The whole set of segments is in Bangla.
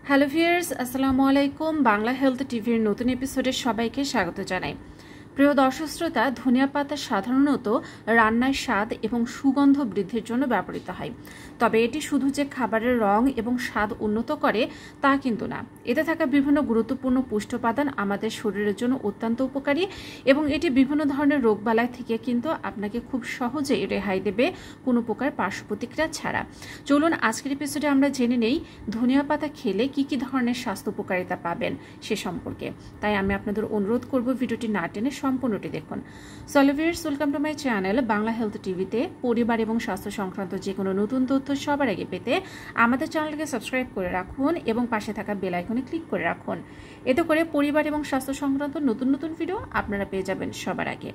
হ্যালো ভিউয়ার্স, আসসালামু আলাইকুম। বাংলা হেলথ টিভির নতুন এপিসোডে সবাইকে স্বাগত জানাই। প্রিয় দর্শক শ্রোতা, ধনিয়া পাতা সাধারণত রান্নায় স্বাদ এবং সুগন্ধ বৃদ্ধির জন্য ব্যবহৃত হয়। তবে এটি শুধু যে খাবারের রং এবং স্বাদ উন্নত করে তা কিন্তু না। এতে থাকা বিভিন্ন গুরুত্বপূর্ণ পুষ্টি উপাদান আমাদের শরীরের জন্য অত্যন্ত উপকারী এবং এটি বিভিন্ন ধরনের রোগবালাই থেকে কিন্তু আপনাকে খুব সহজেই রেহাই দেবে কোনো প্রকার পার্শ্ব প্রতিক্রিয়া ছাড়া। চলুন আজকের এপিসোডে আমরা জেনে নেই ধনিয়া পাতা খেলে কি কি ধরনের স্বাস্থ্য উপকারিতা পাবেন সে সম্পর্কে। তাই আমি আপনাদের অনুরোধ করব ভিডিওটি না টেনে সম্পূর্ণটি দেখুন। So viewers, welcome to my channel Bangla health টিভিতে। পরিবার এবং স্বাস্থ্য সংক্রান্ত যে কোনো নতুন তথ্য সবার আগে পেতে আমাদের চ্যানেলকে সাবস্ক্রাইব করে রাখুন এবং পাশে থাকা বেল আইকনে ক্লিক করে রাখুন। এতে করে পরিবার এবং স্বাস্থ্য সংক্রান্ত নতুন নতুন ভিডিও আপনারা পেয়ে যাবেন সবার আগে।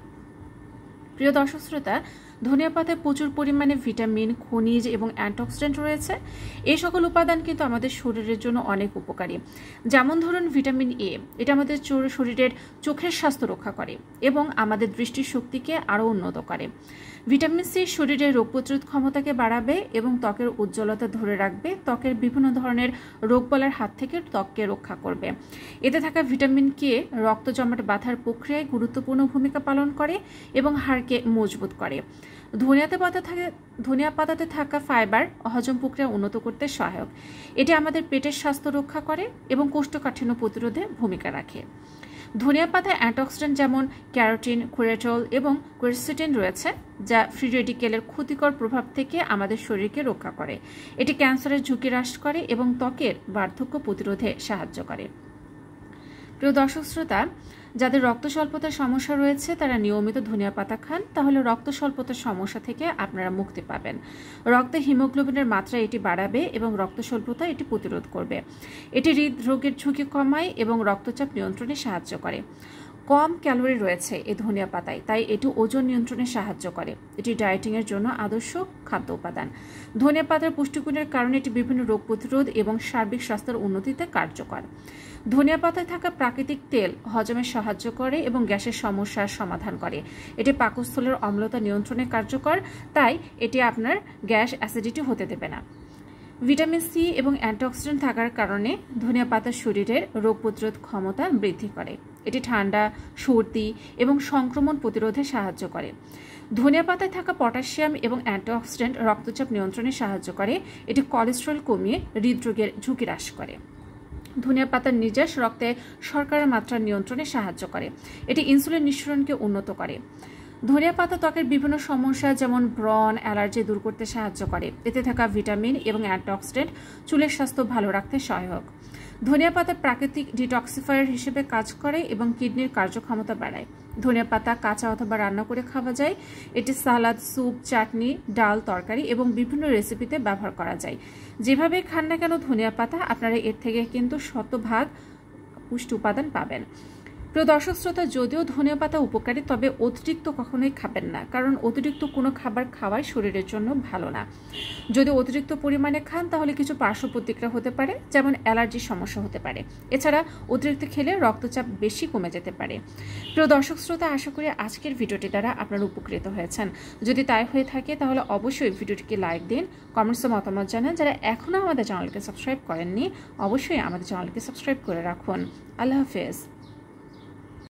প্রিয় দর্শক শ্রোতা, ধনিয়া পাতায় প্রচুর পরিমাণে ভিটামিন, খনিজ এবং অ্যান্টিঅক্সিডেন্ট রয়েছে। এই সকল উপাদান কিন্তু আমাদের শরীরের জন্য অনেক উপকারী। যেমন ধরুন ভিটামিন এ, এটা আমাদের শরীরের চোখের স্বাস্থ্য রক্ষা করে এবং আমাদের দৃষ্টিশক্তিকে আরও উন্নত করে। ভিটামিন সি শরীরের রোগ প্রতিরোধ ক্ষমতাকে বাড়াবে এবং ত্বকের উজ্জ্বলতা ধরে রাখবে। ত্বকের বিভিন্ন ধরনের রোগবালার হাত থেকে ত্বককে রক্ষা করবে। এতে থাকা ভিটামিন কে রক্ত জমাট বাঁধার প্রক্রিয়ায় গুরুত্বপূর্ণ ভূমিকা পালন করে এবং হাড়কে মজবুত করে। ধনিয়া পাতাতে থাকা ফাইবার হজম প্রক্রিয়া উন্নত করতে সহায়ক। এটি আমাদের পেটের স্বাস্থ্য রক্ষা করে এবং কোষ্ঠকাঠিন্য প্রতিরোধে ভূমিকা রাখে। ধনিয়া পাতায় অ্যান্টিঅক্সিডেন্ট যেমন ক্যারোটিন, কোরেটল এবং কোয়েরসিটিন রয়েছে, যা ফ্রি রেডিকেলের ক্ষতিকর প্রভাব থেকে আমাদের শরীরকে রক্ষা করে। এটি ক্যান্সারের ঝুঁকি হ্রাস করে এবং ত্বকের বার্ধক্য প্রতিরোধে সাহায্য করে। প্রিয় দর্শক শ্রোতা, যাদের রক্ত স্বল্পতার সমস্যা রয়েছে তারা নিয়মিত ধনিয়া পাতা খান, তাহলে রক্ত স্বল্পতার সমস্যা থেকে আপনারা মুক্তি পাবেন। রক্তে হিমোগ্লোবিনের মাত্রা এটি বাড়াবে এবং রক্ত স্বল্পতা এটি প্রতিরোধ করবে। এটি হৃদরোগের ঝুঁকি কমায় এবং রক্তচাপ নিয়ন্ত্রণে সাহায্য করে। কম ক্যালোরি রয়েছে এই ধনিয়া পাতায়, তাই এটি ওজন নিয়ন্ত্রণে সাহায্য করে। এটি ডায়েটিংয়ের জন্য আদর্শ খাদ্য উপাদান। ধনিয়া পাতার পুষ্টিগুণের কারণে এটি বিভিন্ন রোগ প্রতিরোধ এবং সার্বিক স্বাস্থ্যের উন্নতিতে কার্যকর। ধনিয়া পাতায় থাকা প্রাকৃতিক তেল হজমে সাহায্য করে এবং গ্যাসের সমস্যার সমাধান করে। এটি পাকস্থলীর অম্লতা নিয়ন্ত্রণে কার্যকর, তাই এটি আপনার গ্যাস অ্যাসিডিটি হতে দেবে না। ভিটামিন সি এবং অ্যান্টিঅক্সিডেন্ট থাকার কারণে ধনিয়া পাতা শরীরের রোগ প্রতিরোধ ক্ষমতা বৃদ্ধি করে। এটি ঠান্ডা, সর্দি এবং সংক্রমণ প্রতিরোধে সাহায্য করে। ধনিয়া পাতায় থাকা পটাশিয়াম এবং অ্যান্টিঅক্সিডেন্ট রক্তচাপ নিয়ন্ত্রণে সাহায্য করে। এটি কোলেস্টেরল কমিয়ে হৃদরোগের ঝুঁকি হ্রাস করে। ধনিয়া পাতার নির্যাস রক্তে শর্করার মাত্রা নিয়ন্ত্রণে সাহায্য করে। এটি ইনসুলিন নিঃসরণকে উন্নত করে। ধনিয়া পাতা ত্বকের বিভিন্ন সমস্যা যেমন ব্রণ, অ্যালার্জি দূর করতে সাহায্য করে। এতে থাকা ভিটামিন এবং অ্যান্টিঅক্সিডেন্ট চুলের স্বাস্থ্য ভালো রাখতে সহায়ক। ধনিয়া পাতা প্রাকৃতিক ডিটক্সিফায়ার হিসেবে কাজ করে এবং কিডনির কার্যক্ষমতা বাড়ায়। ধনিয়া পাতা কাঁচা অথবা রান্না করে খাওয়া যায়। এটি সালাদ, স্যুপ, চাটনি, ডাল, তরকারি এবং বিভিন্ন রেসিপিতে ব্যবহার করা যায়। যেভাবে খান না কেন ধনিয়া পাতা, আপনারা এর থেকে কিন্তু শতভাগ পুষ্টি উপাদান পাবেন। প্রিয় দর্শক শ্রোতা, যদিও ধনিয়া পাতা উপকারী, তবে অতিরিক্ত কখনোই খাবেন না, কারণ অতিরিক্ত কোনো খাবার খাওয়াই শরীরের জন্য ভালো না। যদি অতিরিক্ত পরিমাণে খান তাহলে কিছু পার্শ্ব প্রতিক্রিয়া হতে পারে, যেমন অ্যালার্জির সমস্যা হতে পারে। এছাড়া অতিরিক্ত খেলে রক্তচাপ বেশি কমে যেতে পারে। প্রিয় দর্শক শ্রোতা, আশা করি আজকের ভিডিওটি দ্বারা আপনারা উপকৃত হয়েছেন। যদি তাই হয়ে থাকে তাহলে অবশ্যই ভিডিওটিকে লাইক দিন, কমেন্টসে মতামত জানান। যারা এখনও আমাদের চ্যানেলকে সাবস্ক্রাইব করেননি অবশ্যই আমাদের চ্যানেলকে সাবস্ক্রাইব করে রাখুন। আল্লাহ হাফেজ।